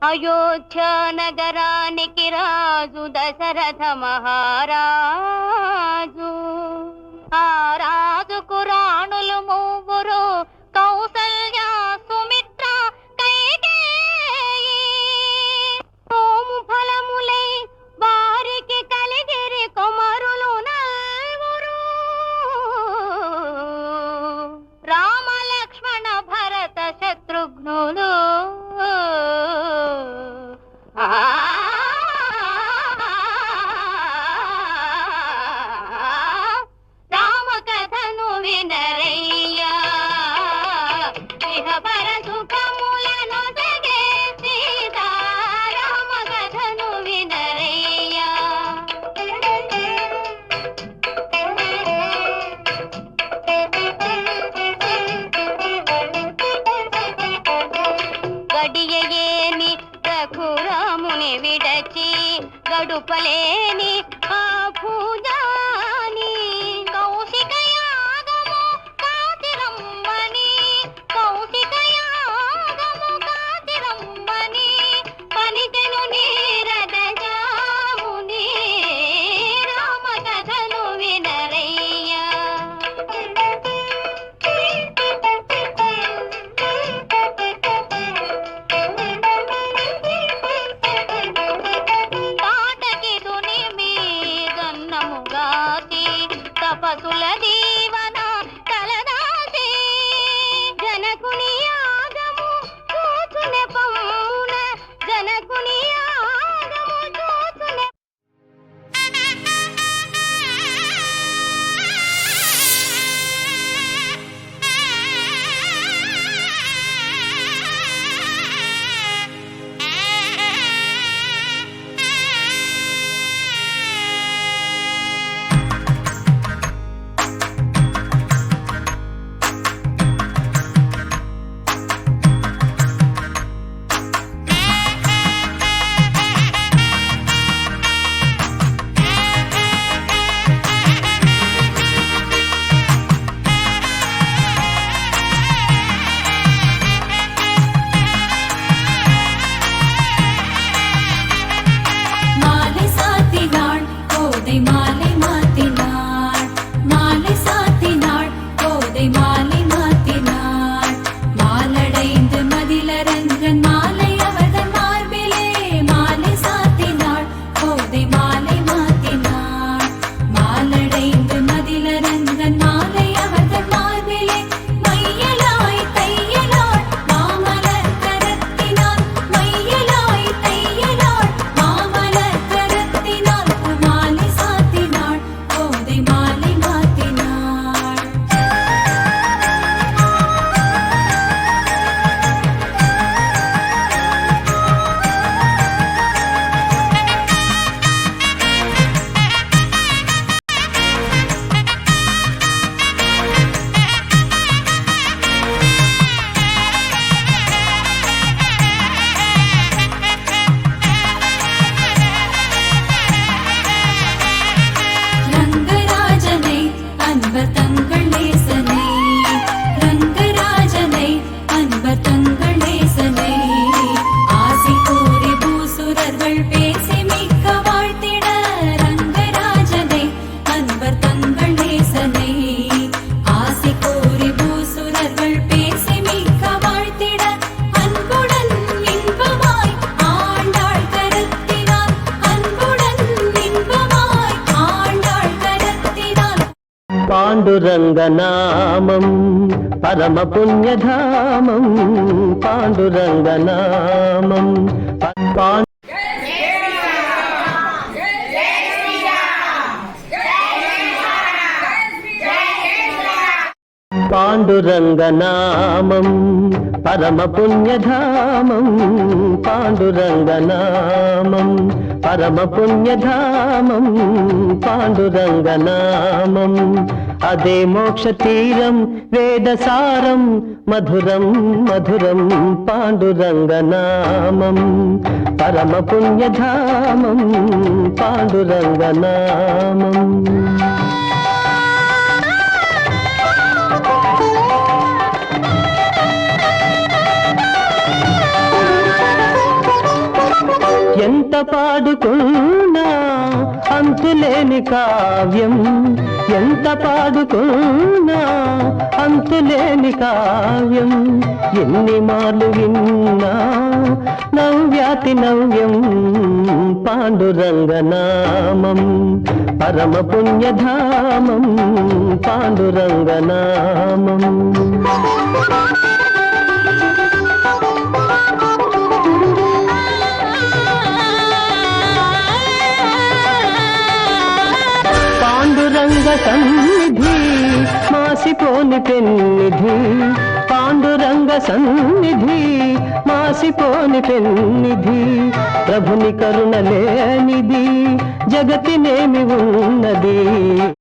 అయోధ్య నగరానికి రాజు దశరథ మహారాజు. ఆ రాజుకు రాణులు మూవురు, కౌసల్య, సుమిత్ర, కైకేయి. సోము ఫలములై వారికి కలిగిరి కుమారులు నలుగురు. రామ లక్ష్మణ భరత శత్రుఘ్నులు. రామ కథను వినరయ్యా, ఇహపర సుఖములను జగే సీతా. రామ కథను వినరయ్యా. గడియేని రఘురాముని విడచి గడుపలేని ఆ పూజాని. కౌశిక యాగము కాతిరమ్మని, కౌశిక యాగము కాతిరమ్మని పలికెను నీరద జాముని. రామ కథను వినరయ్యా. తపసుల దీవన తలదాసి జనకుని యాగము చూచునే పమ్మున, జనకుని యాగము చూచునే. పాండురంగనామం పరమ పుణ్యధామం. పాండురంగనామం పాండురంగనామం పరమ పుణ్యధామం, పాండురంగనామం పరమ పుణ్యధామం, పాండురంగనామం అదే మోక్ష తీరం వేదసారం, మధురం మధురం పాండురంగనామం పరమ పుణ్యధామం, పాండురంగనామం. ఎంత పాడుకున్నా అంతులేని కావ్యం, ఎంత పాడుకున్నా అంతులేని కావ్యం, ఎన్ని మార్లు విన్నా నవ్యాతి నవ్యం, పాండురంగనామం పరమ పుణ్యధామం, పాండురంగనామం. పాండురంగ సన్నిధి మాసిపోని పెన్నిధి, పాండురంగ సన్నిధి మాసిపోని పెన్నిధి, ప్రభుని కరుణ లేనిది జగతినేమి ఉన్నది.